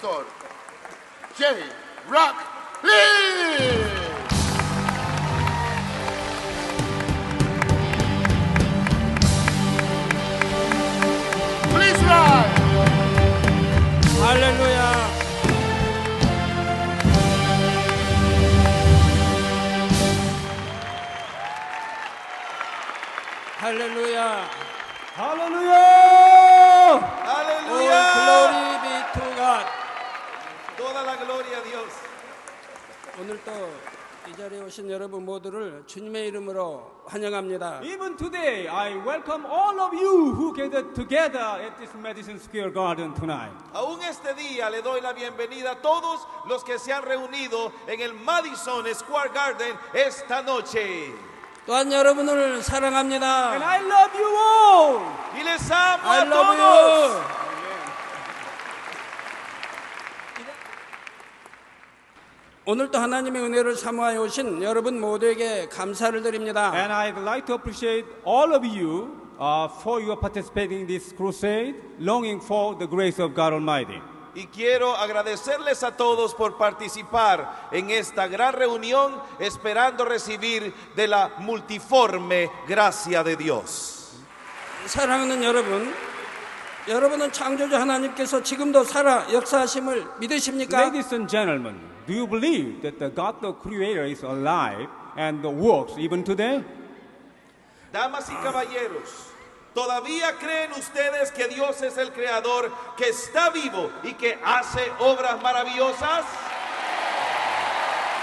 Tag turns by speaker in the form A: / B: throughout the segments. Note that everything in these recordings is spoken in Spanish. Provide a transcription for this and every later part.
A: Pastor J. Rock Lee. Please rise.
B: 할렐루야. 할렐루야.
C: Hallelujah!
B: All glory be to God.
C: Toda la gloria a Dios.
B: 오늘 또 이 자리에 오신 여러분 모두를 주님의 이름으로 환영합니다.
D: Even today, I welcome all of you who gathered together at this Madison Square Garden tonight.
C: Aún este día le doy la bienvenida a todos los que se han reunido en el Madison Square Garden esta noche.
B: 또한 여러분을 사랑합니다.
D: And I love you all.
C: Y les amo
B: I
C: a
B: love
C: todos.
B: you. 오늘도 하나님의 은혜를 사모하여 오신 여러분 모두에게 감사를 드립니다.
D: And I'd like to appreciate all of you for your participating in this crusade, longing for the grace of God Almighty.
C: Y quiero agradecerles a todos por participar en esta gran reunión, esperando recibir de la multiforme gracia de Dios.
B: 사랑하는 여러분, 여러분은 창조주 하나님께서 지금도 살아 역사하심을 믿으십니까?
D: Ladies and gentlemen, do you believe that the God the Creator is alive and works even today?
C: Damas y caballeros, ¿todavía creen ustedes que Dios es el creador, que está vivo y que hace obras maravillosas?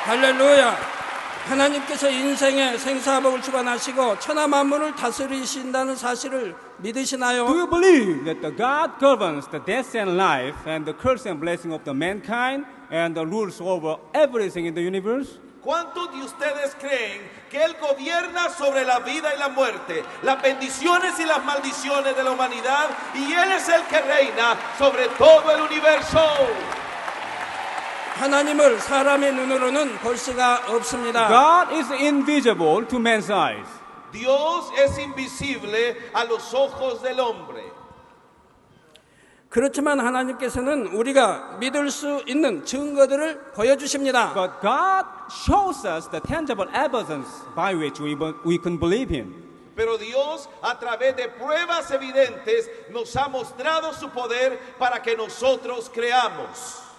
B: 할렐루야. 하나님께서 인생의 생사복을 주관하시고 천하 만물을 다스리신다는 사실을 믿으시나요?
D: Do you believe that the God governs the death and life and the curse and blessing of the mankind and rules over everything in the universe?
C: ¿Cuántos de ustedes creen que Él gobierna sobre la vida y la muerte, las bendiciones y las maldiciones de la humanidad, y Él es el que reina sobre todo el universo?
B: 하나님을 사람의 눈으로는 볼 수가 없습니다.
D: God is invisible to man's eyes.
C: Dios es invisible a los ojos del hombre.
B: 그렇지만 하나님께서는 우리가 믿을 수 있는 증거들을 보여주십니다.
D: But God shows us the tangible evidence by which we can believe Him.
C: Pero Dios, a través de pruebas evidentes, nos ha mostrado su poder para que nosotros creamos.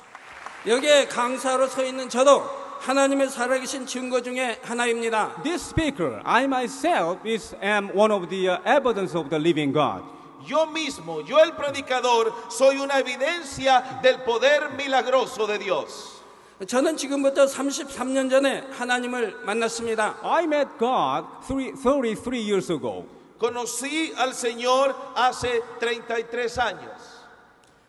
B: 여기에 강사로 서 있는 저도 하나님의 살아계신 증거 중에 하나입니다.
D: This speaker, I myself, am one of the evidence of the living God.
C: Yo mismo, yo el predicador, soy una evidencia del poder milagroso de Dios.
B: 저는 지금부터 33년 전에 하나님을 만났습니다.
D: I met God 33 years ago.
C: Conocí al Señor hace 33 años.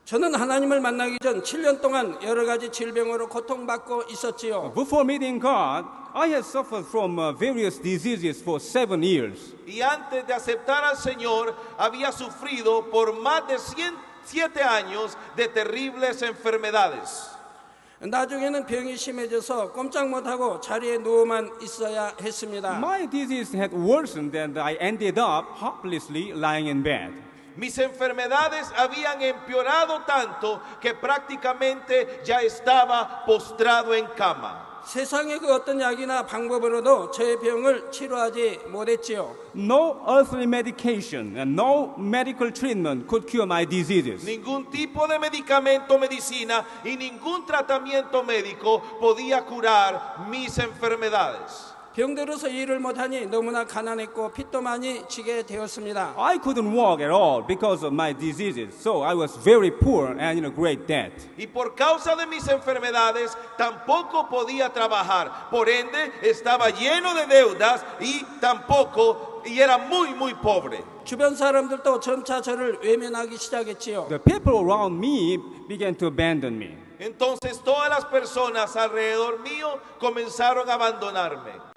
B: 저는 하나님을 만나기 전 7년 동안 여러 가지 질병으로 고통받고 있었지요.
D: Before meeting God, I had suffered from various diseases for 7 years.
C: Y antes de aceptar al Señor, había sufrido por más de 107 años de terribles enfermedades.
B: 나중에는 병이 심해져서 꼼짝 못하고 자리에 누워만 있어야 했습니다.
D: My disease had worsened and I ended up hopelessly lying in bed.
C: Mis enfermedades habían empeorado tanto que prácticamente ya estaba postrado en cama.
B: 세상의 그 어떤 약이나 방법으로도 저의 병을 치료하지 못했지요.
D: No earthly medication and no medical treatment could cure my diseases.
C: Ningún tipo de medicamento, medicina y ningún tratamiento médico podía curar mis enfermedades.
B: 병들어서 일을 못하니 너무나 가난했고 빚도 많이 지게 되었습니다.
D: I couldn't walk at all because of my diseases, so I was very poor and in a great debt.
C: Y por causa de mis enfermedades tampoco podía trabajar. Por ende, estaba lleno de deudas y era muy pobre.
B: 주변 사람들도 점차 저를 외면하기 시작했지요.
D: The people around me began to abandon me.
C: Entonces todas las personas alrededor mío comenzaron a abandonarme.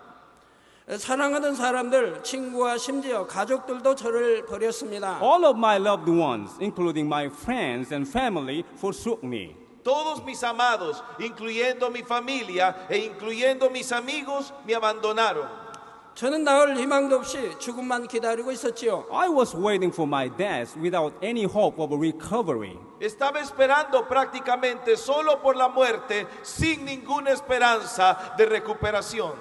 B: 사랑하는 사람들, 친구와 심지어 가족들도 저를 버렸습니다.
D: All of my loved ones, including my friends and family, forsook me.
C: Todos mis amados, incluyendo mi familia e incluyendo mis amigos, me abandonaron.
B: 저는 나을 희망도 없이 죽음만 기다리고 있었지요.
D: I was waiting for my death without any hope of recovery.
C: Estaba esperando prácticamente solo por la muerte, sin ninguna esperanza de recuperación.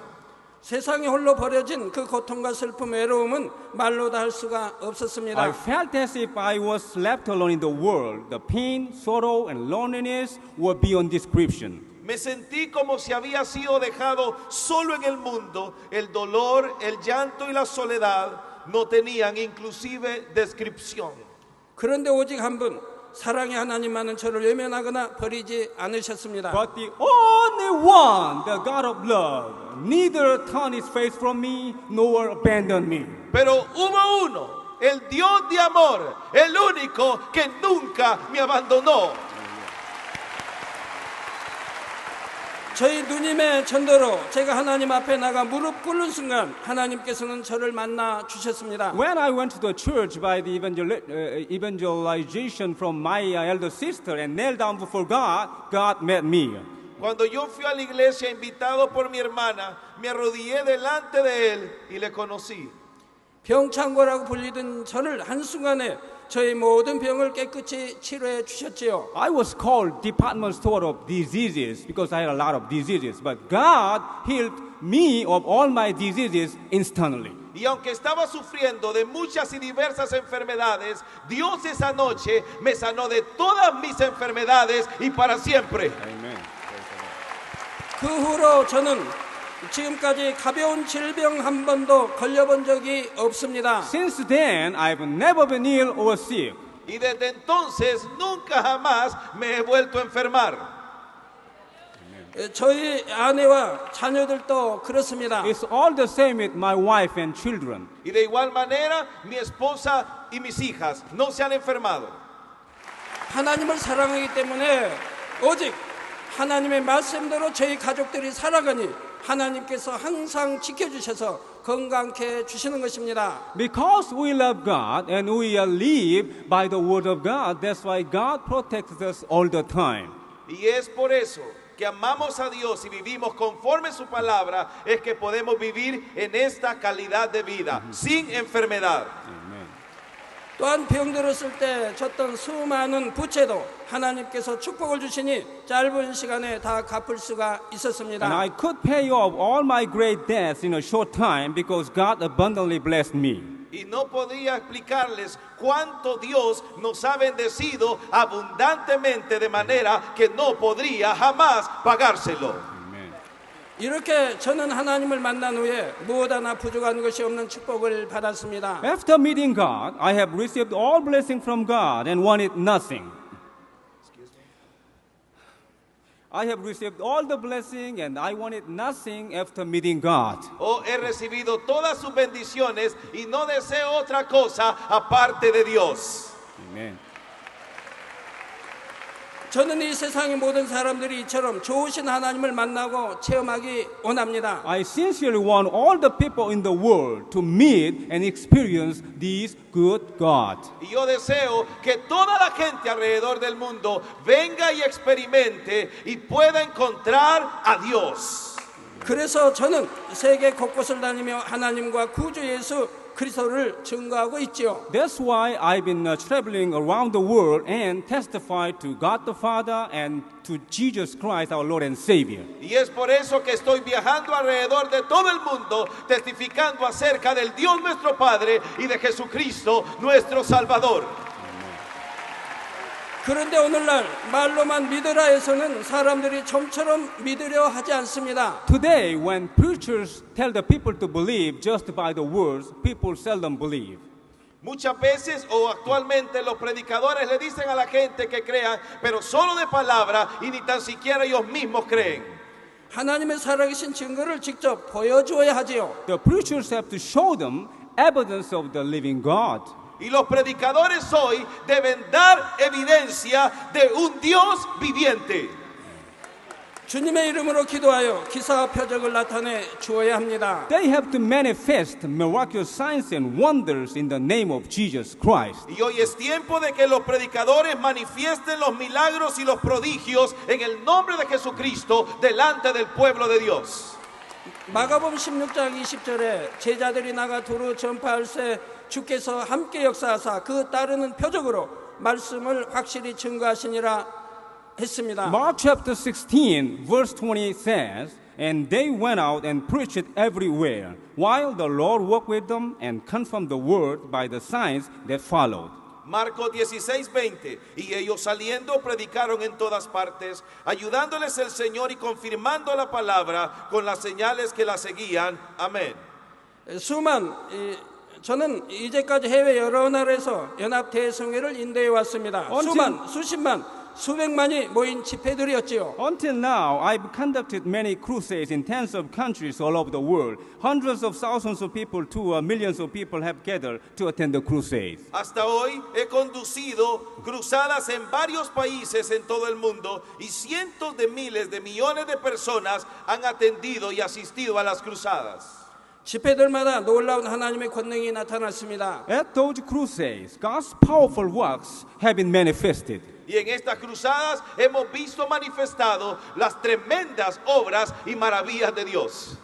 B: 세상에 홀로 버려진 그 고통과 슬픔, 외로움은 말로 다 할 수가 없었습니다.
D: I felt as if I was left alone in the world. The pain, sorrow, and loneliness were beyond description.
C: Me sentí como si había sido dejado solo en el mundo. El dolor, el llanto y la soledad no tenían inclusive descripción.
B: 그런데 오직 한 분, 사랑의 하나님만은 저를 외면하거나 버리지 않으셨습니다.
D: But the only one, the God of love, neither turned his face from me nor abandoned me.
C: Pero hubo uno, el Dios de amor, el único que nunca me abandonó.
B: 저희 누님의 전도로 제가 하나님 앞에 나가 무릎 꿇는 순간 하나님께서는 저를 만나 주셨습니다.
D: When I went to the church by the evangelization from my elder sister and knelt down before God, God met me.
C: Cuando yo fui a la iglesia invitado por mi hermana, me arrodillé delante de él y le conocí.
B: 병창고라고 불리던 저를 한순간에 저희 모든 병을 깨끗이 치료해 주셨지요.
D: I was called department store of diseases because I had a lot of diseases, but God healed me of all my diseases instantly.
C: Y aunque estaba sufriendo de muchas y diversas enfermedades, Dios esa noche me sanó de todas mis enfermedades y para siempre.
D: Amen.
B: 그 후로 저는 지금까지 가벼운 질병 한 번도 걸려본 적이 없습니다.
D: Since then, I've never been ill or sick.
C: Y desde entonces nunca jamás me he vuelto a enfermar.
B: 저희 아내와 자녀들도 그렇습니다.
D: It's all the same with my wife and children.
C: Y de igual manera, mi esposa y mis hijas no se han enfermado.
B: 하나님을 사랑하기 때문에 오직 하나님의 말씀대로 저희 가족들이 살아가니 하나님께서 항상 지켜주셔서 건강케 해주시는 것입니다.
D: Because we love God and we live by the word of God, that's why God protects us all the time.
C: Y es por eso que amamos a Dios y vivimos conforme su palabra, es que podemos vivir en esta calidad de vida, sin enfermedad.
B: 또한 병들었을 때 졌던 수많은 부채도 하나님께서 축복을 주시니 짧은 시간에 다 갚을 수가 있었습니다.
D: And I could pay off all my great debts in a short time because God abundantly blessed me.
C: Y no podía explicarles cuánto Dios nos ha bendecido abundantemente de manera que no podría jamás pagárselo.
B: 이렇게 저는 하나님을 만난 후에 무엇 하나 부족한 것이 없는 축복을 받았습니다.
D: After meeting God, I have received all blessing from God and wanted nothing. I have received all the blessing and I wanted nothing after meeting God.
C: Oh, he recibido todas sus bendiciones y no deseo otra cosa aparte de Dios.
D: Amen.
B: 저는 이 세상의 모든 사람들이 이처럼 좋으신 하나님을 만나고 체험하기 원합니다.
D: I sincerely want all the people in the world to meet and experience this good God.
C: Y yo deseo que toda la gente alrededor del mundo venga y experimente y pueda encontrar a Dios.
B: 그래서 저는 세계 곳곳을 다니며 하나님과 구주 예수 그리스도를 증거하고 있지요.
D: That's why I've been traveling around the world and testify to God the Father and to Jesus Christ, our Lord and Savior.
C: Y es por eso que estoy viajando alrededor de todo el mundo testificando acerca del Dios nuestro Padre y de Jesucristo nuestro Salvador.
B: 그런데 오늘날 말로만 믿으라에서는 사람들이 좀처럼 믿으려 하지 않습니다.
D: Today, when preachers tell the people to believe just by the words, people seldom believe.
C: Muchas veces o actualmente los predicadores le dicen a la gente que crean, pero solo de palabra y ni tan siquiera ellos mismos creen.
B: 하나님의 살아계신 증거를 직접 보여주어야 하지요.
D: The preachers have to show them evidence of the living God.
C: Y los predicadores hoy deben dar evidencia de un Dios viviente.
B: 주님의 이름으로 기도하여 기사와 표적을 나타내 주어야 합니다.
D: They have to manifest miraculous signs and wonders in the name of Jesus Christ.
C: Y hoy es tiempo de que los predicadores manifiesten los milagros y los prodigios en el nombre de Jesucristo delante del pueblo de Dios.
B: 마가복음 16장 20절에 제자들이 나가 두루 전파할세 주께서 함께 역사하사 그 따르는 표적으로 말씀을 확실히 증거하시니라 했습니다.
D: Mark chapter 16, verse 20 says, And they went out and preached it everywhere, while the Lord worked with them and confirmed the word by the signs that followed.
C: Marcos 16:20, y ellos saliendo predicaron en todas partes, ayudándoles el Señor y confirmando la palabra con las señales que la seguían. Amén.
B: 저는 이제까지 해외 여러 나라에서 연합 대성회를 인도해 왔습니다. 수십만, 수백만이 모인 집회들이었지요.
D: Until now, I've conducted many crusades in tens of countries all over the world. Hundreds of thousands of people to millions of people have gathered to attend the crusades.
C: Hasta hoy he conducido cruzadas en varios países en todo el mundo y cientos de miles de millones de personas han atendido y asistido a las cruzadas.
B: 집회들마다 놀라운 하나님의 권능이 나타났습니다.
D: At those crusades, God's powerful works have been manifested.
C: Y en estas cruzadas hemos visto manifestado las tremendas obras y maravillas de Dios.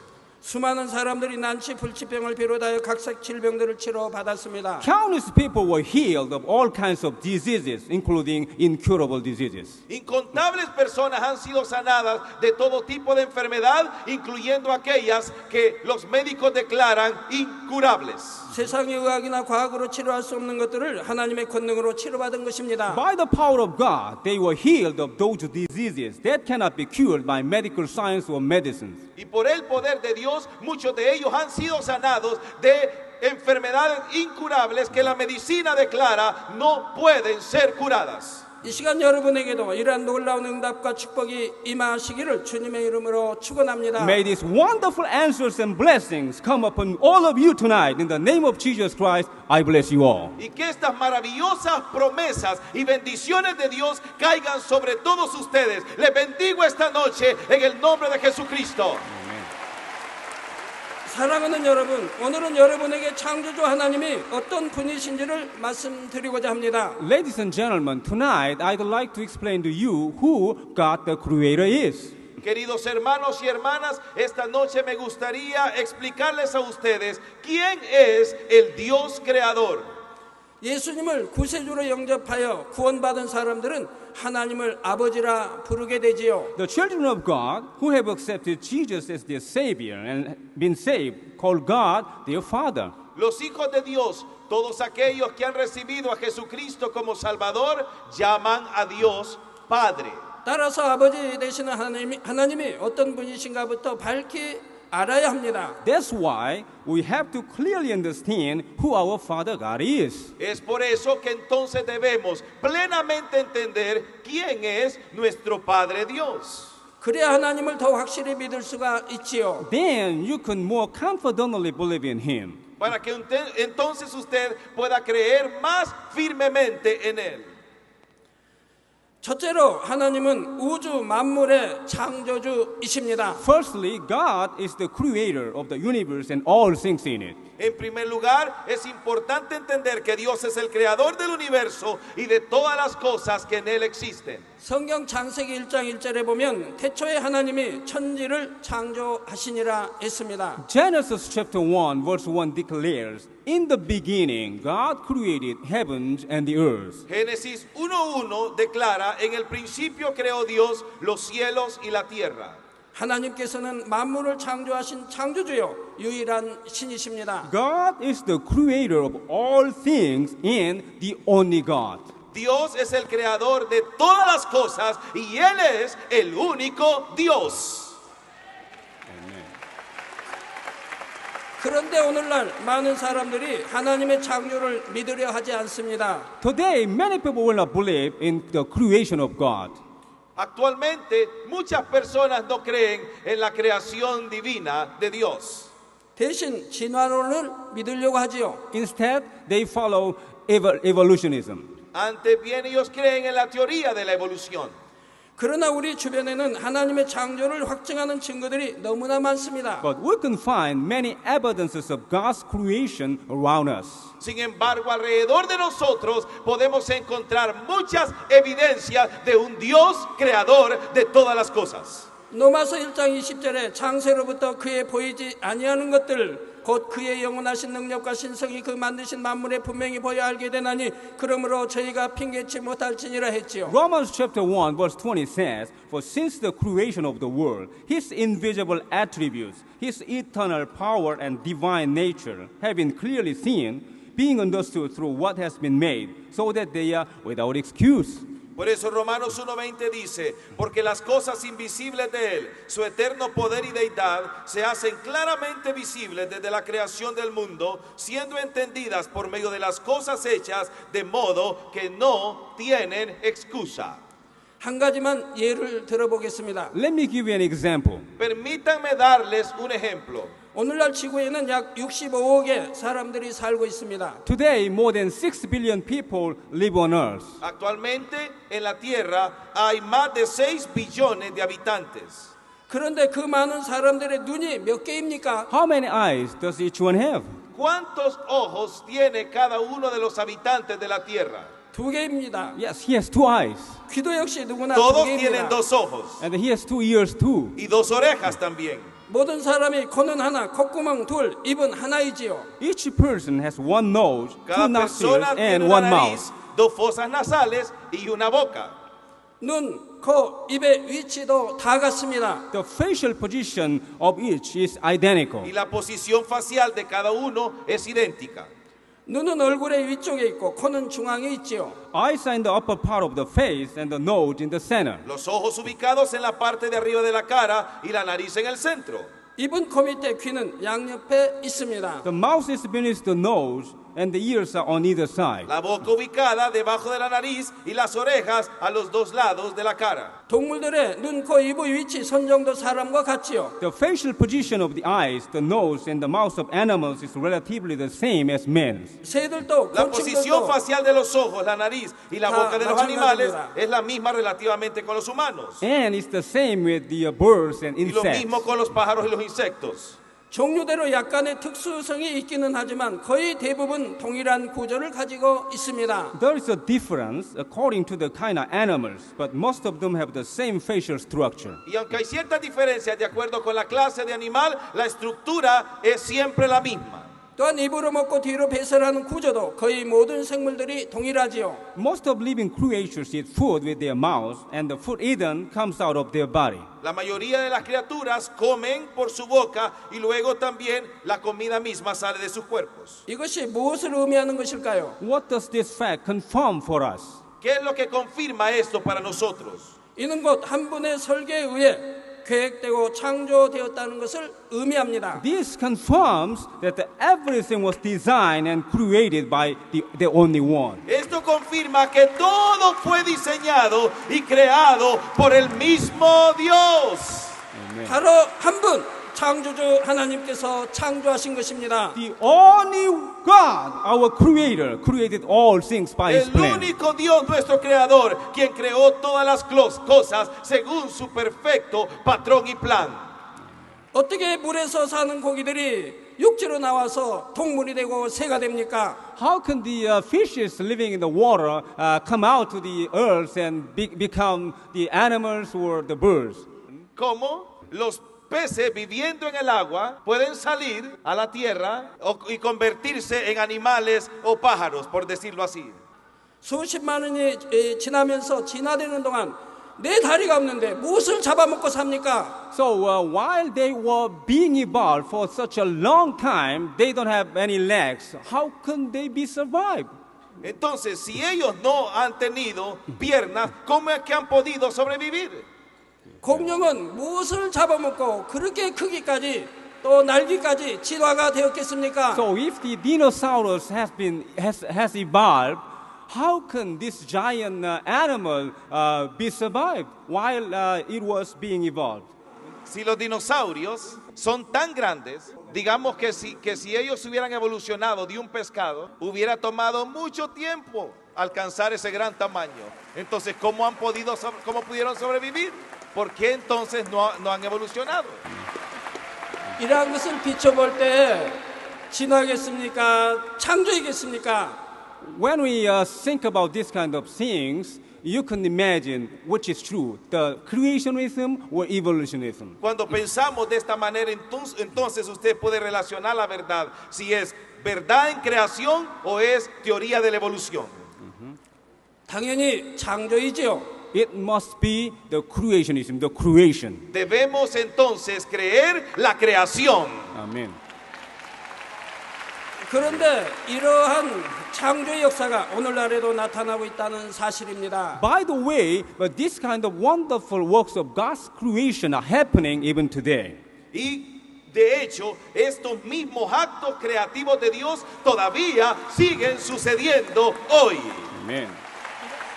B: 수많은 사람들이 난치 불치병을 비롯하여 각색 질병들을 치료받았습니다.
D: Countless people were healed of all kinds of diseases, including incurable diseases.
C: Incontables personas han sido sanadas de todo tipo de enfermedad, incluyendo aquellas que los médicos declaran incurables.
B: 세상의 의학이나 과학으로 치료할 수 없는 것들을 하나님의 권능으로 치료받은 것입니다.
D: By the power of God, they were healed of those diseases that cannot be cured by medical science or medicines.
C: Y por el poder de Dios, muchos de ellos han sido sanados de enfermedades incurables que la medicina declara no pueden ser curadas.
B: 이 시간 여러분에게도 이러한 놀라운 응답과 축복이 임하시기를 주님의 이름으로 축원합니다.
D: May these wonderful answers and blessings come upon all of you tonight. In the name of Jesus Christ, I bless you all.
C: Y que estas maravillosas promesas y bendiciones de Dios caigan sobre todos ustedes. Les bendigo esta noche en el nombre de Jesucristo.
B: 사랑하는 여러분, 오늘은 여러분에게 창조주 하나님이 어떤 분이신지를 말씀드리고자 합니다.
D: Ladies and gentlemen, tonight I'd like to explain to you who God the Creator is.
C: Queridos hermanos y hermanas, esta noche me gustaría explicarles a ustedes quién es el Dios creador.
B: 예수님을 구세주로 영접하여 구원받은 사람들은 하나님을 아버지라 부르게 되지요.
D: The children of God who have accepted Jesus as their Savior and been saved call God their Father.
C: Los hijos de Dios, todos aquellos que han recibido a Jesucristo como Salvador, llaman a Dios Padre.
B: 따라서 아버지 되시는 하나님이 어떤 분이신가부터 밝히 알아야 합니다.
D: That's why we have to clearly understand who our Father God is.
C: Es por eso que entonces debemos plenamente entender quién es nuestro Padre Dios.
B: 그래야 하나님을 더 확실히 믿을 수가 있지요.
D: Then you can more confidently believe in Him.
C: Para que entonces usted pueda creer más firmemente en Él.
B: 첫째로 하나님은 우주 만물의 창조주이십니다.
D: Firstly, God is the creator of the universe and all things in it.
C: En primer lugar, es importante entender que Dios es el creador del universo y de todas las cosas que en él existen.
B: 성경 창세기 1장 1절에 보면 태초에 하나님이 천지를 창조하시니라 했습니다.
D: Genesis chapter 1 verse 1 declares, In the beginning God created heavens and the earth.
C: Génesis 1:1 declara, en el principio creó Dios los cielos y la tierra.
B: 하나님께서는 만물을 창조하신 창조주요 유일한 신이십니다.
D: God is the creator of all things and the only God.
C: Dios es el creador de todas las cosas y Él es el único Dios.
B: 그런데 오늘날 많은 사람들이 하나님의 창조를 믿으려 하지 않습니다.
D: Today, many people will not believe in the creation of God.
C: Actualmente, muchas personas no creen en la creación divina de Dios.
B: 대신 진화론을 믿으려고 하지요.
D: Instead, they follow evolutionism.
C: Antes bien ellos creen en la teoría de la evolución.
B: 그러나 우리 주변에는 하나님의 창조를 확증하는 증거들이 너무나 많습니다.
D: But we can find many evidences of God's creation around us.
C: Sin embargo, alrededor de nosotros podemos encontrar muchas evidencias de un Dios creador de todas las cosas.
B: 로마서 1장 20절에 창세로부터 그의 보이지 아니하는 것들 곧 그의 영원하신 능력과 신성이 그 만드신 만물에 분명히 보여 알게 되나니 그러므로 저희가 핑계치 못할지니라 했지요.
D: Romans chapter 1 verse 20 says, For since the creation of the world, his invisible attributes, his eternal power and divine nature have been clearly seen, being understood through what has been made, so that they are without excuse.
C: Por eso Romanos 1:20 dice, porque las cosas invisibles de Él, su eterno poder y deidad, se hacen claramente visibles desde la creación del mundo, siendo entendidas por medio de las cosas hechas, de modo que no tienen excusa.
B: 한 가지만 예를 들어보겠습니다.
D: Let me give you an example.
C: Permítanme darles un ejemplo.
B: 오늘날 지구에는 약 65억의 사람들이 살고 있습니다.
D: Today, more than 6 billion people live on Earth.
C: Actualmente en la Tierra hay más de 6 billones de habitantes.
B: 그런데 그 많은 사람들의 눈이 몇 개입니까?
D: How many eyes does each one have?
C: ¿Cuántos ojos tiene cada uno de los habitantes de la Tierra?
B: 2개입니다.
D: Yes, he has 2 eyes.
B: 귀도 역시 누구나
C: Todos
B: 2개입니다.
C: tienen 2 ojos
D: And he has 2 ears too.
C: y 2 orejas también.
B: 모든 사람이 코는 하나, 콧구멍 둘, 입은 하나이지요.
D: Each person has 1 nose, 2
C: Cada
D: nostrils,
C: persona tiene
D: and
C: una
D: 1 mouth.
C: nariz, 2 fosas nasales y una boca.
B: 눈, 코, 입의 위치도 다 같습니다.
D: The facial position of each is identical.
C: Y la posición facial de cada uno es idéntica.
B: 눈은 얼굴의 위쪽에 있고 코는 중앙에 있지요.
D: Eyes are in the upper part of the face and the nose in the center.
C: Los ojos ubicados en la parte de arriba de la cara y la nariz en el centro.
B: 입은 코 밑에, 귀는 양옆에 있습니다.
D: The mouth is beneath the nose and the ears are on either side.
C: La boca ubicada debajo de la nariz y las orejas a los 2 lados de la cara.
B: 동물들의 눈, 코, 입의 위치, 선정도 사람과 같지요.
D: The facial position of the eyes, the nose, and the mouth of animals is relatively the same as men's.
B: 새들도
C: La posición
B: 곤충들도
C: facial de los ojos, la nariz y la
B: 다
C: boca de los animales
B: 마찬가지입니다.
C: es la misma relativamente con los humanos.
D: And it's the same with the birds and
C: Y lo
D: insects.
C: mismo con los pájaros y los insectos.
B: 종류대로 약간의 특수성이 있기는 하지만 거의 대부분 동일한 구조를 가지고 있습니다.
D: There is a difference according to the kind of animals, but most of them have the same facial structure.
C: Y aunque hay ciertas diferencias de acuerdo con la clase de animal, la estructura es siempre la misma.
B: 또한 입으로 먹고 뒤로 배설하는 구조도 거의 모든 생물들이 동일하지요.
D: Most of living creatures eat food with their mouths, and the food eaten comes out of their body.
C: La mayoría de las criaturas comen por su boca y luego también la comida misma sale de sus cuerpos.
B: 이것이 무엇을 의미하는 것일까요?
D: What does this fact confirm for us?
C: ¿Qué es lo que confirma esto para nosotros?
B: 이는 곧 한 분의 설계에 의해 계획되고 창조되었다는 것을 의미합니다.
D: This confirms that everything was designed and created by the only one.
C: Esto confirma que todo fue diseñado y creado por el mismo Dios.
B: 바로 한 분, 창조주 하나님께서 창조하신 것입니다.
D: The only God, our Creator, created all things by His
C: El
D: plan.
C: único Dios, nuestro Creador, quien creó todas las cosas según su perfecto patrón y plan.
B: 어떻게 물에서 사는 고기들이 육지로 나와서 동물이 되고 새가 됩니까?
D: How can the fishes living in the water come out to the earth and become the animals or the birds?
C: ¿Cómo? Los peces viviendo en el agua pueden salir a la tierra y convertirse en animales o pájaros, por decirlo así.
B: 수십만 년이 지나면서 진화되는 동안 네 다리가 없는데 무엇을 잡아먹고 삽니까?
D: So while they were being evolved for such a long time, they don't have any legs. How can they be survived?
C: Entonces, si ellos no han tenido piernas, ¿cómo es que han podido sobrevivir?
B: 공룡은 무엇을 잡아먹고 그렇게 크기까지 또 날기까지 진화가 되었겠습니까?
D: So if the dinosaurs has evolved, how can this giant animal be survived while it was being evolved?
C: Si los dinosaurios son tan grandes, digamos que si ellos hubieran evolucionado de un pescado, hubiera tomado mucho tiempo alcanzar ese gran tamaño. Entonces, ¿cómo pudieron sobrevivir? ¿Por qué entonces no han evolucionado?
B: 이러한 것을 비춰볼 때 진화겠습니까? 창조이겠습니까?
D: When we think about this kind of things, you can imagine which is true, the creationism or evolutionism.
C: Cuando pensamos de esta manera, entonces usted puede relacionar la verdad, si es verdad en creación o es teoría de la evolución.
B: 당연히 창조이지요.
D: It must be the creationism, the creation.
C: Debemos entonces creer la creación.
D: Amen.
B: 그런데 이러한 창조의 역사가 오늘날에도 나타나고 있다는 사실입니다.
D: By the way, but this kind of wonderful works of God's creation are happening even today.
C: Y de hecho, estos mismos actos creativos de Dios todavía siguen sucediendo hoy.
D: Amen.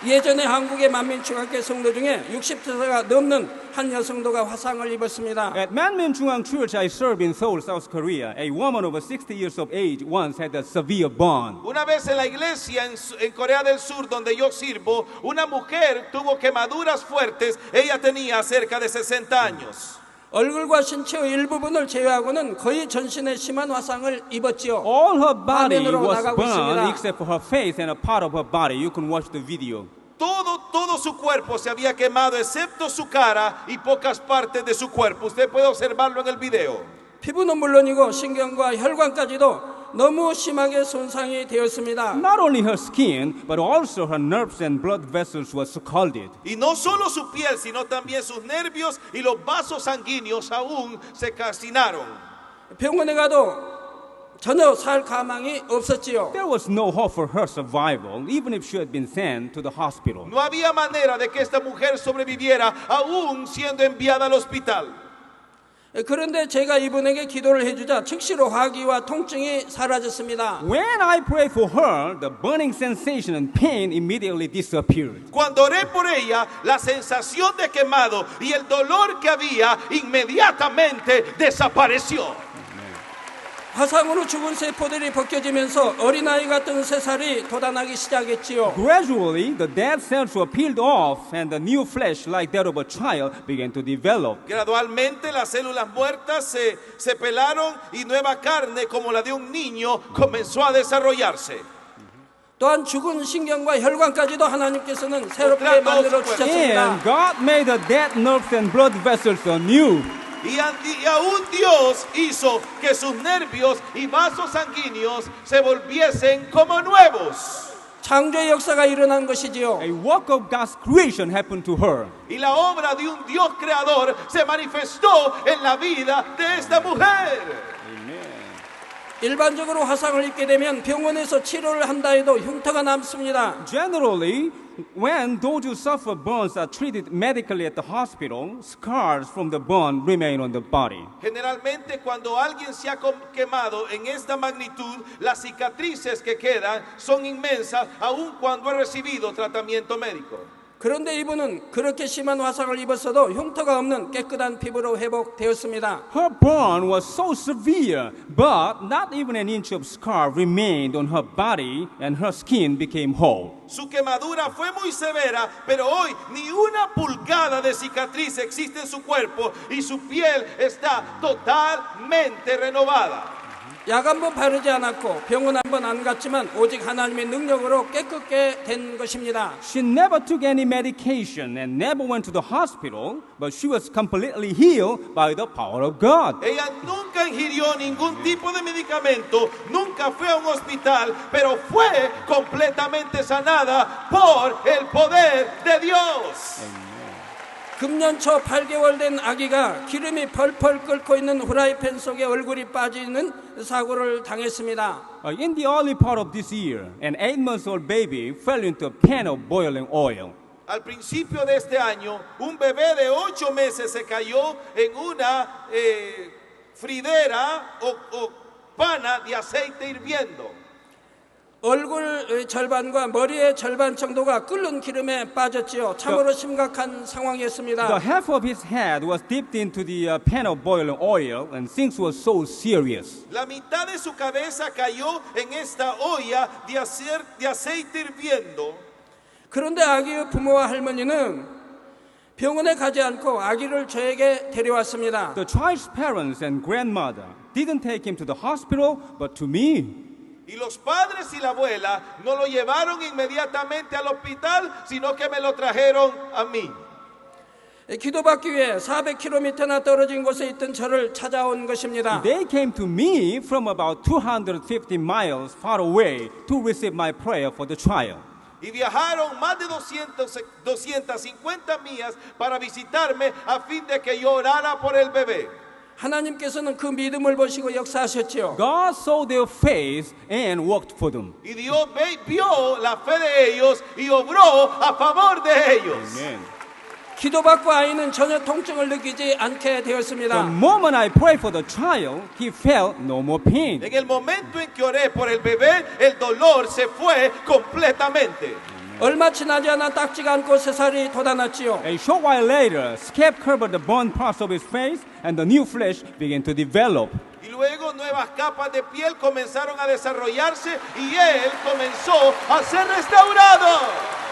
B: 예전에 한국의 만민중학교 성도 중에 60세가 넘는 한 여성도가 화상을 입었습니다.
D: At Manmin Chungang Church I serve in Seoul, South Korea, a woman over 60 years of age once had a severe burn.
C: Una vez en la iglesia en Corea del Sur donde yo sirvo, una mujer tuvo quemaduras fuertes. Ella tenía cerca de 60 años.
B: 얼굴과 신체의 일부분을 제외하고는 거의 전신에 심한 화상을 입었지요.
D: All her body
B: 화면으로
D: was
B: 나가고
D: burned
B: 있습니다.
D: except for her face and a part of her body. You can watch the video.
C: Todo su cuerpo se había quemado excepto su cara y pocas partes de su cuerpo. Usted puede observarlo en el video.
B: 피부는 물론이고 신경과 혈관까지도 너무 심하게 손상이 되었습니다.
D: Not only her skin, but also her nerves and blood vessels were scalded.
C: Y no solo su piel, sino también sus nervios y los vasos sanguíneos aún se calcinaron.
B: 병원에 가도 전혀 살 가망이 없었지요.
D: There was no hope for her survival, even if she had been sent to the hospital.
C: No había manera de que esta mujer sobreviviera aún siendo enviada al hospital.
B: 그런데 제가 이분에게 기도를 해주자 즉시로 화기와 통증이 사라졌습니다.
D: When I prayed for her, the burning sensation and pain immediately disappeared.
C: Cuando oré por ella, la sensación de quemado y el dolor que había inmediatamente desapareció.
B: 화상으로 죽은 세포들이 벗겨지면서 어린아이 같은 새살이 돋아나기 시작했지요.
D: Gradually, the dead cells were peeled off and the new flesh, like that of a child, began to develop.
C: Gradualmente las células muertas se pelaron y nueva carne como la de un niño comenzó a desarrollarse.
B: 또한 죽은 신경과 혈관까지도 하나님께서는 새롭게 만들어 주셨습니다.
D: And God made the dead nerves and blood vessels anew.
C: Y aún Dios hizo que sus nervios y vasos sanguíneos se volviesen como nuevos.
B: 창조의 역사가 일어난 것이지요.
D: A work of God's creation happened to her.
C: Y la obra de un Dios creador se manifestó en la vida de esta mujer.
B: 일반적으로 화상을 입게 되면 병원에서 치료를 한다 해도 흉터가 남습니다.
D: Generally, when those who suffer burns are treated medically at the hospital, scars from the burn remain on the body.
C: Generalmente cuando alguien se ha quemado en esta magnitud, las cicatrices que quedan son inmensas aun cuando ha recibido tratamiento médico.
B: 그런데 이분은 그렇게 심한 화상을 입었어도 흉터가 없는 깨끗한 피부로 회복되었습니다.
D: Her burn was so severe, but not even an inch of scar remained on her body and her skin became whole.
C: Su quemadura fue muy severa, pero hoy ni una pulgada de cicatriz existe en su cuerpo y su piel está totalmente renovada.
B: 약 한 번 바르지 않았고 병원 한 번 안 갔지만 오직 하나님의 능력으로 깨끗게 된 것입니다.
D: She never took any medication and never went to the hospital, but she was completely healed by the power of God.
C: Ella nunca ingirió ningún tipo de medicamento, nunca fue a un hospital, pero fue completamente sanada por el poder de Dios.
B: 금년 초 8개월 된 아기가 기름이 펄펄 끓고 있는 후라이팬 속에 얼굴이 빠지는 사고를 당했습니다.
D: In the early part of this year, an 8-month-old baby fell into a pan of boiling oil.
C: Al principio de este año, un bebé de 8 meses se cayó en una fridera o pana de aceite hirviendo.
B: 얼굴 절반과 머리의 절반 정도가 끓는 기름에 빠졌지요. 참으로 심각한 상황이었습니다.
D: The half of his head was dipped into the pan of boiling oil, and things were so serious.
C: La mitad de su cabeza cayó en esta olla de aceite hirviendo.
B: 그런데 아기의 부모와 할머니는 병원에 가지 않고 아기를 저에게 데려왔습니다.
D: The child's parents and grandmother didn't take him to the hospital, but to me.
C: Y los padres y la abuela no lo llevaron inmediatamente al hospital, sino que me lo trajeron a mí.
B: 기도받기 위해 400km나 떨어진 곳에 있던 저를 찾아온 것입니다.
D: They came to me from about 250 miles far away to receive my prayer for the child.
C: Y viajaron más de 250 millas para visitarme a fin de que yo orara por el bebé.
B: 하나님께서는 그 믿음을 보시고 역사하셨지요.
D: God saw their faith and worked for them.
C: Y Dios vio la fe de ellos y obró a favor de ellos.
D: Amen.
B: 기도받고 아이는 전혀 통증을 느끼지 않게
D: The
B: 되었습니다.
D: moment I prayed for the child, he felt no more pain.
C: En el momento en que oré por el bebé, el dolor se fue completamente.
B: 얼마 지나지 않아 딱지가 않고 새살이 돋아났지요.
D: A short while later, scab covered the burned parts of his face, and the new flesh began to develop.
C: Y luego nuevas capas de piel comenzaron a desarrollarse y él comenzó a ser restaurado.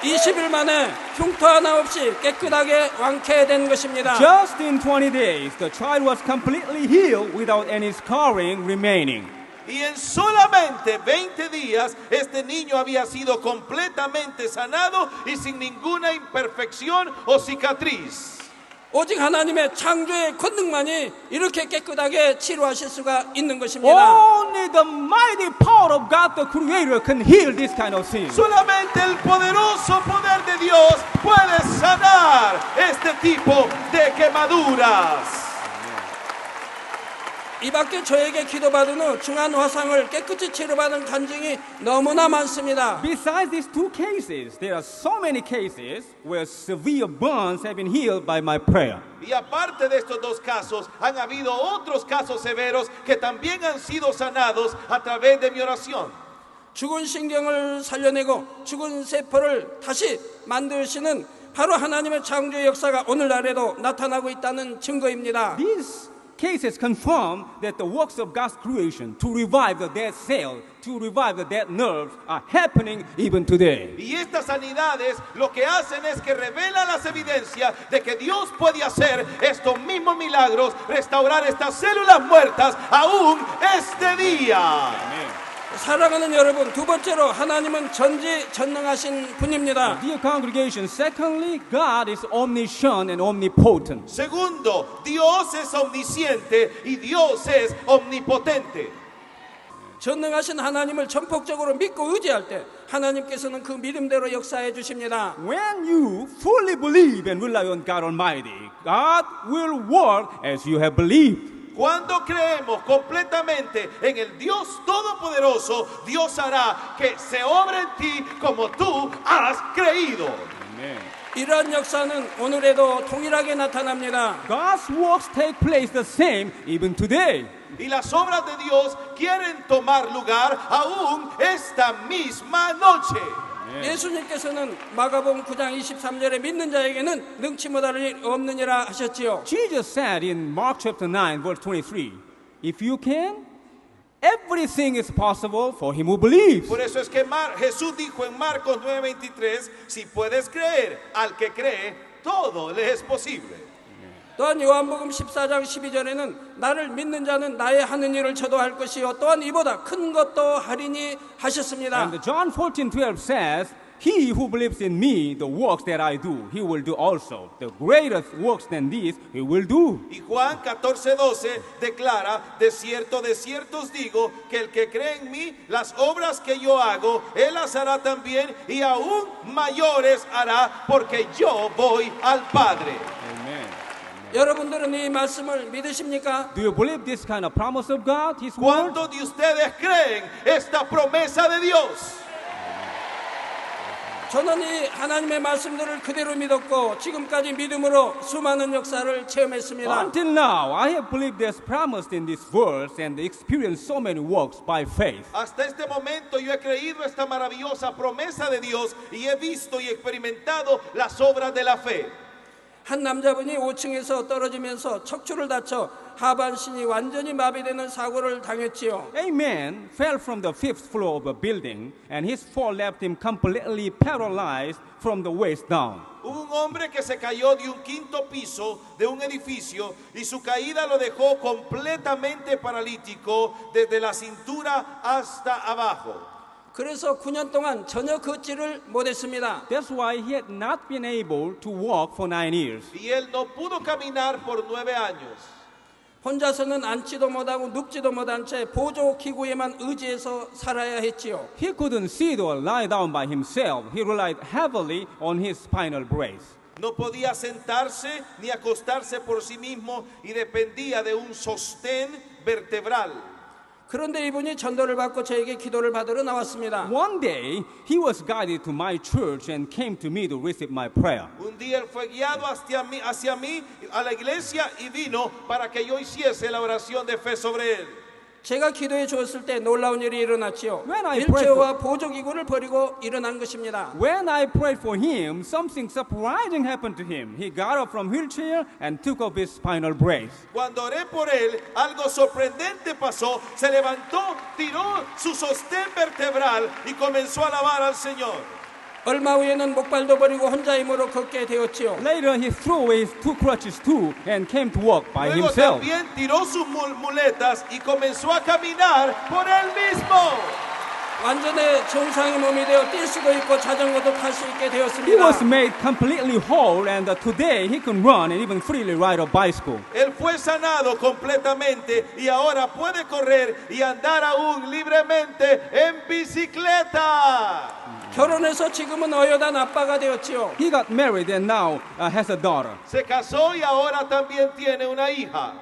B: 20일 만에 흉터 하나 없이 깨끗하게 완쾌된 것입니다.
D: Just in 20 days, the child was completely healed without any scarring remaining.
C: Y en solamente 20 días, este niño había sido completamente sanado y sin ninguna imperfección o cicatriz.
B: 오직 하나님의 창조의 권능만이 이렇게 깨끗하게 치료하실 수가 있는 것입니다.
D: Only the mighty power of God, the Creator, can heal this kind of sin.
C: Solamente el poderoso poder de Dios puede sanar este tipo de quemaduras.
B: 이 밖에 저에게 기도받은 후 중한 화상을 깨끗이 치료받은 간증이 너무나 많습니다.
D: Besides these two cases, there are so many cases where severe burns have been healed by my prayer.
C: Y aparte de estos dos casos, han habido otros casos severos que también han sido sanados a través de mi oración.
B: 죽은 신경을 살려내고 죽은 세포를 다시 만드시는 바로 하나님의 창조 역사가 오늘날에도 나타나고 있다는 증거입니다.
D: These cases confirm that the works of God's creation to revive the dead cells, to revive the dead nerves are happening even today.
C: Y estas sanidades lo que hacen es que revelan las evidencias de que Dios puede hacer estos mismos milagros, restaurar estas células muertas aún este día.
B: 사랑하는 여러분, 두 번째로 하나님은 전지전능하신 분입니다.
D: Dear congregation, secondly, God is omniscient and omnipotent.
C: Segundo, Dios es omnisciente y Dios es omnipotente.
B: 전능하신 하나님을 전폭적으로 믿고 의지할 때 하나님께서는 그 믿음대로 역사해 주십니다.
D: When you fully believe and rely on God Almighty, God will work as you have believed.
C: Cuando creemos completamente en el Dios Todopoderoso, Dios hará que se obre en ti como tú has creído.
B: 이러한 역사는 오늘에도 동일하게 나타납니다.
D: God's works take place the same even today.
C: Y las obras de Dios quieren tomar lugar aún esta misma noche.
B: 예수님께서는 마가복음 9장 23절에 믿는 자에게는 능치 못할 일 없느니라 하셨지요.
D: Jesus said in Mark chapter 9 verse 23, if you can, everything is possible for him who believes.
C: Por eso es que Jesús dijo en Marcos 9:23, si puedes creer, al que cree, todo le es posible.
B: 또한 요한복음 14장 12절에는 나를 믿는 자는 나의 하는 일을 저도 할 것이요 또한 이보다 큰 것도 하리니 하셨습니다.
D: And John 14:12 says, he who believes in me, the works that I do, he will do also. The greatest works than these he will do.
C: Y Juan 14:12 declara, de cierto os digo, que el que cree en mí, las obras que yo hago, él las hará también y aún mayores hará, porque yo voy al Padre.
B: 여러분들은 이 말씀을 믿으십니까?
D: Do you believe this kind of promise of God, his word?
C: ¿Cuántos de ustedes creen esta promesa de Dios?
B: 저는 이 하나님의 말씀들을 그대로 믿었고 지금까지 믿음으로 수많은 역사를 체험했습니다.
D: Until now, I have believed as promised in this verse and experienced so many works by faith.
C: Hasta este momento yo he creído esta maravillosa promesa de Dios y he visto y experimentado las obras de la fe.
B: 한 남자분이 5층에서 떨어지면서 척추를 다쳐 하반신이 완전히 마비되는 사고를 당했지요.
D: A man fell from the 5th floor of a building and his fall left him completely paralyzed from the waist down.
C: Hubo un hombre que se cayó de un quinto piso de un edificio y su caída lo dejó completamente paralítico desde la cintura hasta abajo.
B: 그래서 9년 동안 전혀 걷지를 못했습니다.
D: That's why he had not been able to walk for 9 years.
C: Y él no pudo caminar por 9 años.
B: 혼자서는 앉지도 못하고 눕지도 못한 채 보조 기구에만 의지해서 살아야 했지요.
D: He couldn't sit or lie down by himself. He relied heavily on his spinal brace.
C: No podía sentarse ni acostarse por sí mismo y dependía de un sostén vertebral.
B: 그런데 이분이 전도를 받고 저에게 기도를 받으러 나왔습니다.
D: One day, he was guided to my church and came to me to receive my prayer.
C: Un día él fue guiado hacia mí, a la iglesia, y vino para que yo hiciese la oración de fe sobre él.
B: 제가 기도해 주었을 때 놀라운 일이 일어났지요.
D: When I
B: 휠체어와 보조기구를 버리고 일어난 것입니다.
D: When I prayed for him, something surprising happened to him. He got up from wheelchair and took off his spinal brace.
C: Cuando oré por él, algo sorprendente pasó. Se levantó, tiró su sostén vertebral y comenzó a alabar al Señor.
B: 얼마 후에는 목발도 버리고 혼자 힘으로 걷게 되었지요.
D: Later, he threw away his 2 crutches too and came to walk by
C: Luego
D: himself.
C: también tiró sus muletas y comenzó a caminar por él mismo.
B: 완전히 정상의 몸이 되어 뛸 수도 있고 자전거도 탈 수 있게
D: He
B: 되었습니다.
D: was made completely whole, and today he can run and even freely ride a bicycle.
C: Él fue sanado completamente y ahora puede correr y andar aún libremente en bicicleta.
B: 결혼해서 지금은 어여단 아빠가 되었지요.
D: He got married and now has a daughter.
C: Se casó y ahora también tiene una hija.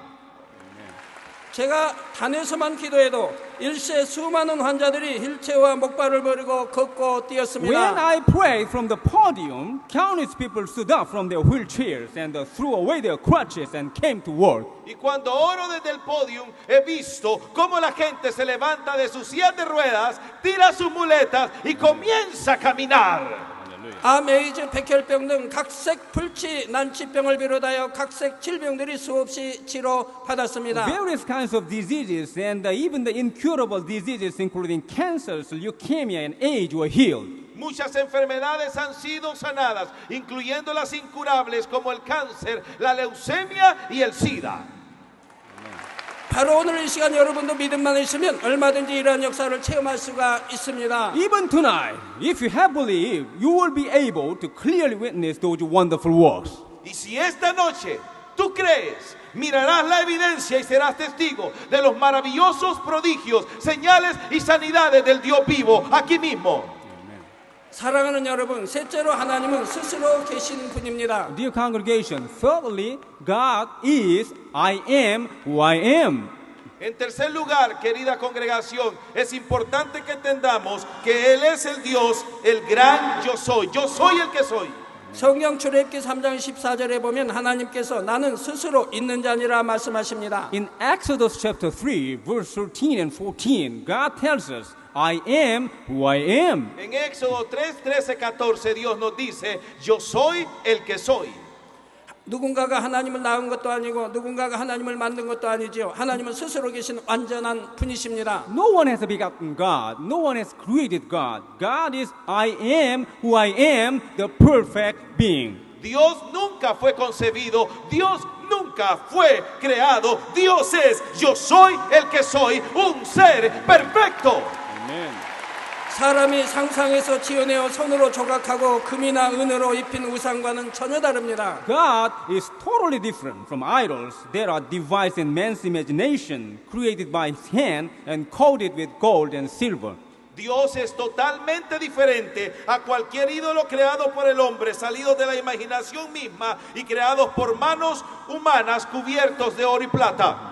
B: 제가 단에서만 기도해도 일시에 수많은 환자들이 휠체어와 목발을 버리고 걷고
D: When
B: 뛰었습니다.
D: I prayed from the podium, countless people stood up from their wheelchairs and threw away their crutches and came to work.
C: Y cuando oro desde el podium, he visto cómo la gente se levanta de sus sillas de ruedas, tira sus muletas y comienza a caminar.
B: 암, 에이즈, 백혈병 등 각색 불치, 난치병을 비롯하여 각색 질병들이 수없이 치료받았습니다.
D: Various kinds of diseases and even the incurable diseases, including cancers, leukemia, and AIDS, were healed.
C: Muchas enfermedades han sido sanadas, incluyendo las incurables como el cáncer, la leucemia y el SIDA.
B: 바로 오늘 이 시간 여러분도 믿음만 있으면 얼마든지 이러한 역사를 체험할 수가 있습니다.
D: Even tonight, if you have believed, you will be able to clearly witness those wonderful works.
C: Y si esta noche tú crees, mirarás la evidencia y serás testigo de los maravillosos prodigios, señales y sanidades del Dios vivo aquí mismo.
B: 사랑하는 여러분, 셋째로 하나님은 스스로 계신 분입니다.
D: Dear congregation, thirdly, God is I am who I am.
C: En tercer lugar, querida congregación, es importante que entendamos que Él es el Dios, el gran yo soy el que soy.
B: 성경 출애굽기 3장 14절에 보면 하나님께서 나는 스스로 있는 자니라 말씀하십니다.
D: In Exodus chapter 3, verse 13 and 14, God tells us, I am who I am.
C: En Éxodo 3, 13, 14, Dios nos dice, yo soy el que soy.
B: 누군가가 하나님을 낳은 것도 아니고 누군가가 하나님을 만든 것도 아니지요. 하나님은 스스로 계신 완전한 분이십니다.
D: No one has begotten God. No one has created God. God is I am who I am, the perfect being.
C: Dios nunca fue concebido, Dios nunca fue creado. Dios es, yo soy el que soy, un ser perfecto.
B: 사람이 상상해서 지어내어 손으로 조각하고 금이나 은으로 입힌 우상과는 전혀 다릅니다.
D: God is totally different from idols that are devised in man's imagination, created by his hand and coated with gold and silver.
C: Dios es totalmente diferente a cualquier ídolo creado por el hombre, salido de la imaginación misma y creados por manos humanas cubiertos de oro y plata.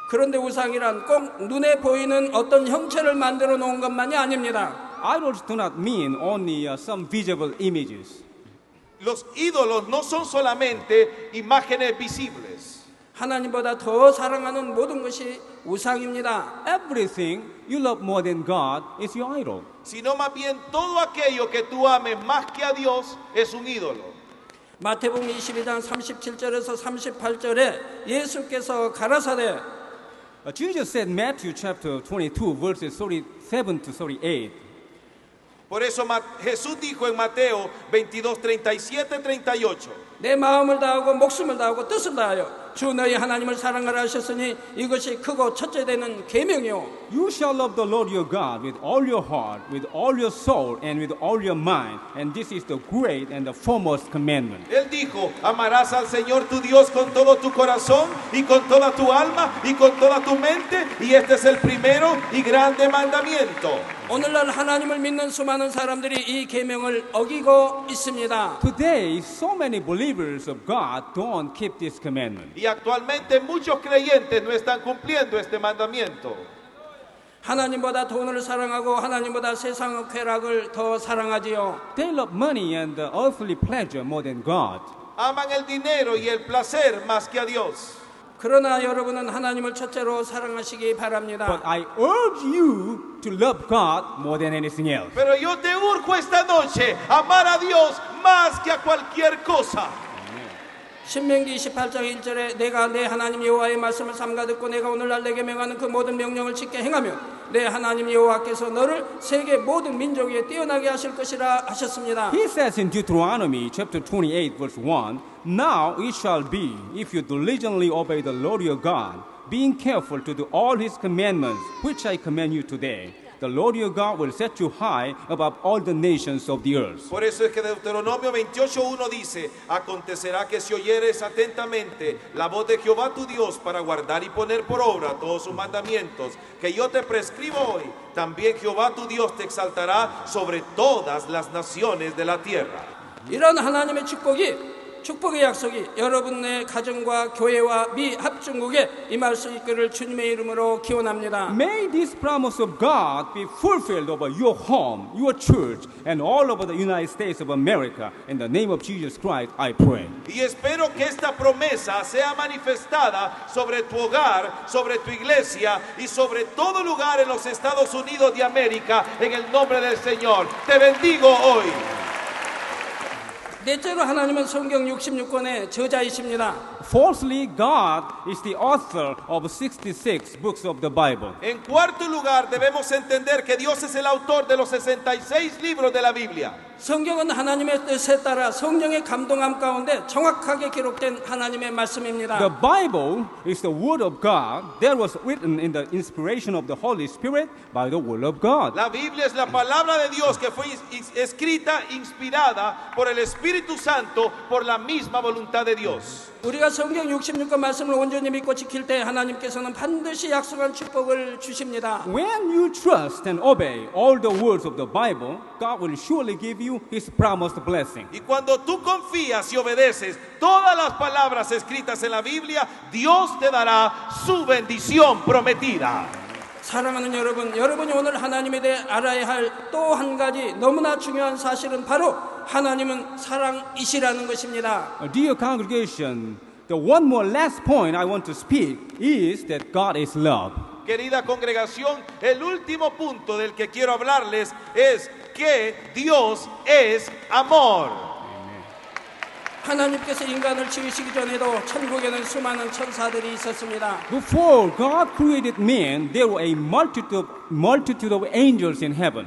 B: 그런데 우상이란 꼭 눈에 보이는 어떤 형체를 만들어 놓은 것만이 아닙니다.
D: Idols do not mean only some visible images.
C: Los ídolos no son solamente imágenes visibles.
B: 하나님보다 더 사랑하는 모든 것이 우상입니다.
D: Everything you love more than God is your idol.
C: Sino más bien todo aquello que tú ames más que a Dios es un ídolo.
B: 마태복음 22장 37절에서 38절에 예수께서 가라사대
D: Jesus said in Matthew chapter 22 verses 37 to 38.
C: Por eso Jesús dijo en Mateo 22, 37, 38.
B: 내 마음을 다하고 목숨을 다하고 뜻을 다하여 주 너희 하나님을 사랑하라 하셨으니 이것이 크고 첫째 되는 계명이요
D: You shall love the Lord your God with all your heart, with all your soul, and with all your mind. And this is the great and the foremost commandment.
C: Él dijo, amarás al Señor tu Dios con todo tu corazón y con toda tu alma y con toda tu mente. Y este es el primero y grande mandamiento.
B: 오늘날 하나님을 믿는 수많은 사람들이 이 계명을 어기고 있습니다.
D: Today, so many believers of God don't keep this commandment.
C: Y actualmente muchos creyentes no están cumpliendo este mandamiento.
B: 하나님보다 돈을 사랑하고 하나님보다 세상의 쾌락을 더 사랑하지요.
D: They love money and the earthly pleasure more than God.
C: Aman el dinero y el placer más que a Dios.
B: 그러나 여러분은 하나님을 첫째로 사랑하시기 바랍니다.
D: But I urge you to love God more than anything else.
C: Pero yo te urjo esta noche amar a Dios más que a cualquier cosa.
B: 신명기 28장 1절에 내가 내 하나님 여호와의 말씀을 삼가 듣고 내가 오늘날 내게 명하는 그 모든 명령을 지켜 행하며 내 하나님 여호와께서 너를 세계 모든 민족 위에 뛰어나게 하실 것이라 하셨습니다.
D: He says in Deuteronomy chapter 28 verse 1, Now it shall be, if you diligently obey the Lord your God, being careful to do all his commandments, which I command you today, the Lord your God will set you high above all the nations of the earth.
C: Por eso es que Deuteronomio 28:1 dice, acontecerá que si oyeres atentamente la voz de Jehová tu Dios para guardar y poner por obra todos sus mandamientos que yo te prescribo hoy, también Jehová tu Dios te exaltará sobre todas las naciones de la tierra.
B: 이런 하나님의 축복의 약속이 여러분의 가정과 교회와 미 합중국에 임할 수 있기를 주님의 이름으로 기원합니다.
D: May this promise of God be fulfilled over your home, your church, and all over the United States of America. In the name of Jesus Christ, I pray.
C: Y espero que esta promesa sea manifestada sobre tu hogar, sobre tu iglesia y sobre todo lugar en los Estados Unidos de América en el nombre del Señor. Te bendigo hoy.
B: 넷째로 하나님은 성경 66권의 저자이십니다.
D: Fourthly, God is the author of 66 books of the Bible.
C: En cuarto lugar, debemos entender que Dios es el autor de los 66 libros de la Biblia.
B: 성경은 하나님의 뜻에 따라 성령의 감동함 가운데 정확하게 기록된 하나님의 말씀입니다.
D: The Bible is the Word of God that was written in the inspiration of the Holy Spirit by the Word of God.
C: La Biblia es la palabra de Dios que fue escrita, inspirada por el Espíritu Santo, por la misma voluntad de Dios.
B: 우리가 성경 66권 말씀을 온전히 믿고 지킬 때 하나님께서는 반드시 약속한 축복을 주십니다.
D: When you trust and obey all the words of the Bible, God will surely give you His promised blessing.
C: Y cuando tú confías y obedeces todas las palabras escritas en la Biblia, Dios te dará su bendición prometida.
B: 사랑하는 여러분, 여러분이 오늘 하나님에 대해 알아야 할 또 한 가지 너무나 중요한 사실은 바로 하나님은 사랑이시라는 것입니다.
D: Dear congregation, the one more last point I want to speak is that God is love.
C: Querida congregación, el último punto del que quiero hablarles es que Dios es amor.
B: 하나님께서 인간을 지으시기 전에도 천국에는 수많은 천사들이 있었습니다.
D: Before God created man, there were a multitude of angels in heaven.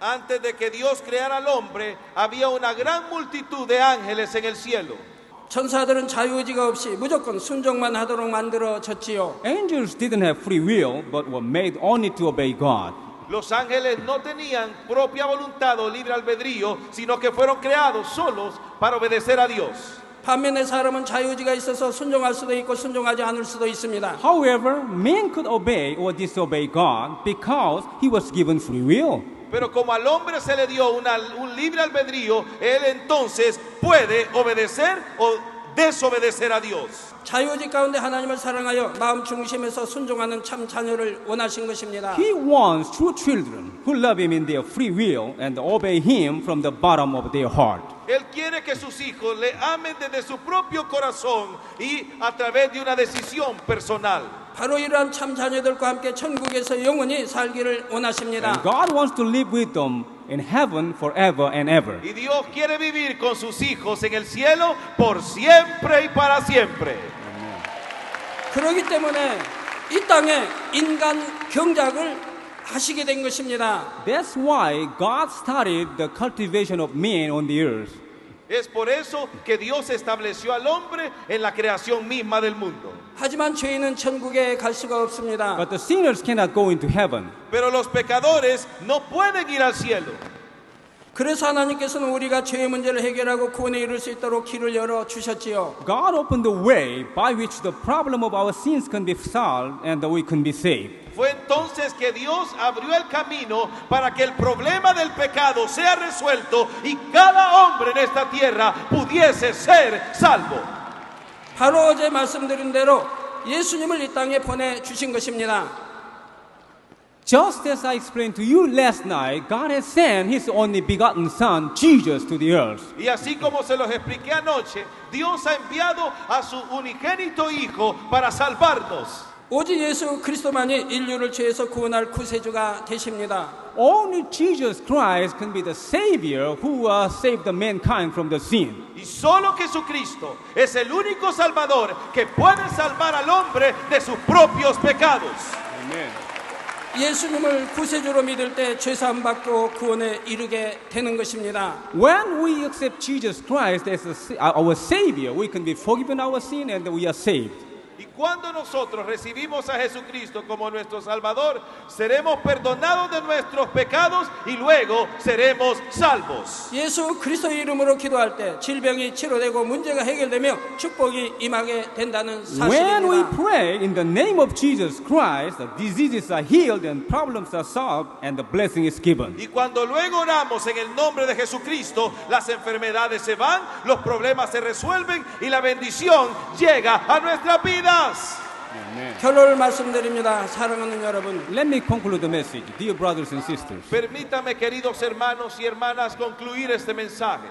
C: Antes de que Dios creara al hombre, había una gran multitud de ángeles en el cielo.
B: 천사들은 자유의지가 없이 무조건 순종만 하도록 만들어졌지요.
D: Angels didn't have free will, but were made only to obey God.
C: Los ángeles no tenían propia voluntad o libre albedrío, sino que fueron creados solos para obedecer a Dios.
B: 반면에 사람은 자유의지가 있어서 순종할 수도 있고 순종하지 않을 수도 있습니다.
D: However, man could obey or disobey God because he was given free will.
C: Pero como al hombre se le dio un libre albedrío, él entonces puede obedecer o desobedecer a Dios.
B: 자유의지 가운데 하나님을 사랑하여 마음 중심에서 순종하는 참 자녀를 원하신 것입니다.
D: He wants true children who love Him in their free will and obey Him from the bottom of their heart.
C: Él quiere que sus hijos le amen desde su propio corazón y a través de una decisión personal.
B: 바로 이러한 참 자녀들과 함께 천국에서 영원히 살기를 원하십니다.
D: And God wants to live with them in heaven forever and ever.
C: Y Dios quiere vivir con sus hijos en el cielo por siempre y para siempre.
B: 그렇기 때문에 이 땅에 인간 경작을 하시게 된 것입니다.
D: That's why God started the cultivation of man on the earth.
C: Es por eso que Dios estableció al hombre en la creación misma del mundo.
B: 하지만 죄인은 천국에 갈 수가 없습니다.
D: But the sinners cannot go into heaven.
C: Pero los pecadores no pueden ir al cielo.
B: 그래서 하나님께서는 우리가 죄의 문제를 해결하고 구원에 이룰 수 있도록 길을 열어 주셨지요.
D: God opened the way by which the problem of our sins can be solved and we can be saved.
C: Fue entonces que Dios abrió el camino para que el problema del pecado sea resuelto y cada hombre en esta tierra pudiese ser salvo.
B: 바로 어제 말씀드린 대로 예수님을 이 땅에 보내주신 것입니다.
D: Just as I explained to you last night, God has sent His only begotten Son, Jesus, to the earth.
C: Y así como se los expliqué anoche, Dios ha enviado a su unigénito Hijo para salvarnos.
B: 오직 예수 그리스도만이 인류를 죄에서 구원할 구세주가 되십니다.
D: Only Jesus Christ can be the Savior who saved the mankind from the sin.
C: Y solo Jesucristo es el único Salvador que puede salvar al hombre de sus propios pecados.
D: Amen.
B: 예수님을 구세주로 믿을 때 죄사함 받고 구원에 이르게 되는 것입니다.
D: When we accept Jesus Christ as our Savior, we can be forgiven our sin and we are saved.
C: Y cuando nosotros recibimos a Jesucristo como nuestro Salvador, seremos perdonados de nuestros pecados y luego seremos salvos.
B: 예수 그리스도의 이름으로 기도할 때 질병이 치료되고 문제가 해결되며 축복이 임하게 된다는
D: When we
B: 사실입니다.
D: pray in the name of Jesus Christ, the diseases are healed and problems are solved and the blessing is given.
C: Y cuando luego oramos en el nombre de Jesucristo, las enfermedades se van, los problemas se resuelven y la bendición llega a nuestras vidas.
B: 결론을 말씀드립니다. 사랑하는 여러분,
D: Let me conclude the message, dear brothers and sisters.
C: Permítame, queridos hermanos y hermanas, concluir este mensaje.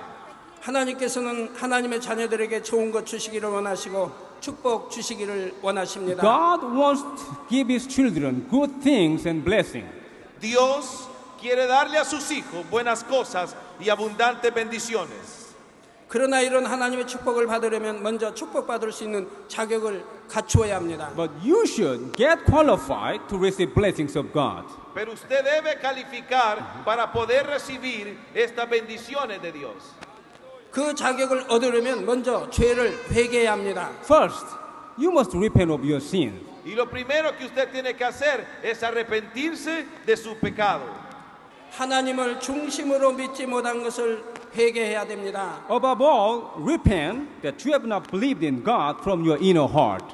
B: 하나님께서는 하나님의 자녀들에게 좋은 것 주시기를 원하시고 축복 주시기를 원하십니다.
D: God wants to give His children good things and blessing.
C: Dios quiere darle a sus hijos buenas cosas y abundantes bendiciones.
B: 그러나 이런 하나님의 축복을 받으려면 먼저 축복받을 수 있는 자격을 갖추어야 합니다.
D: But you should get qualified to receive blessings of God.
C: Pero usted debe calificar para poder recibir estas bendiciones de Dios.
B: 그 자격을 얻으려면 먼저 죄를 회개해야 합니다.
D: First, you must repent of your sin.
C: Y lo primero que usted tiene que hacer es arrepentirse de su pecado.
B: 하나님을 중심으로 믿지 못한 것을 회개해야 됩니다.
D: Above all, repent that you have not believed in God from your inner heart.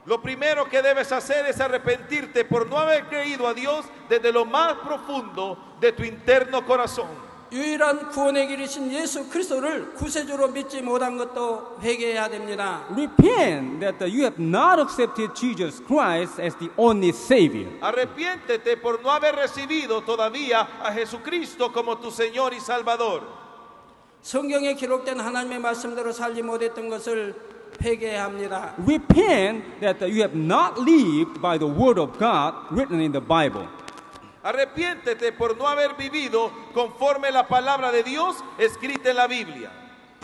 C: Lo primero que debes hacer es arrepentirte por no haber creído a Dios desde lo más profundo de tu interno corazón.
B: 유일한 구원의 길이신 예수 그리스도를 구세주로 믿지 못한 것도 회개해야 됩니다.
D: Repent that you have not accepted Jesus Christ as the only Savior.
C: Arrepiéntete por no haber recibido todavía a Jesucristo como tu Señor y Salvador.
B: 성경에 기록된 하나님의 말씀대로 살지 못했던 것을 회개해야 합니다.
D: Repent that you have not lived by the Word of God written in the Bible.
C: Arrepiéntete por no haber vivido conforme la palabra de Dios escrita en la Biblia.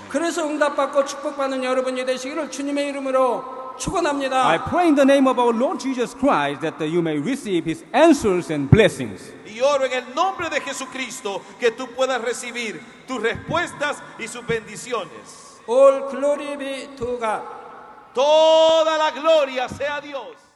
B: 그래서 응답받고 축복받는 여러분이 되시기를 주님의 이름으로 축원합니다.
D: I pray in the name of our Lord Jesus Christ that you may receive His answers and blessings.
C: Y oro en el nombre de Jesucristo que tú puedas recibir tus respuestas y sus bendiciones.
B: All glory be to God.
C: Toda la gloria sea a Dios.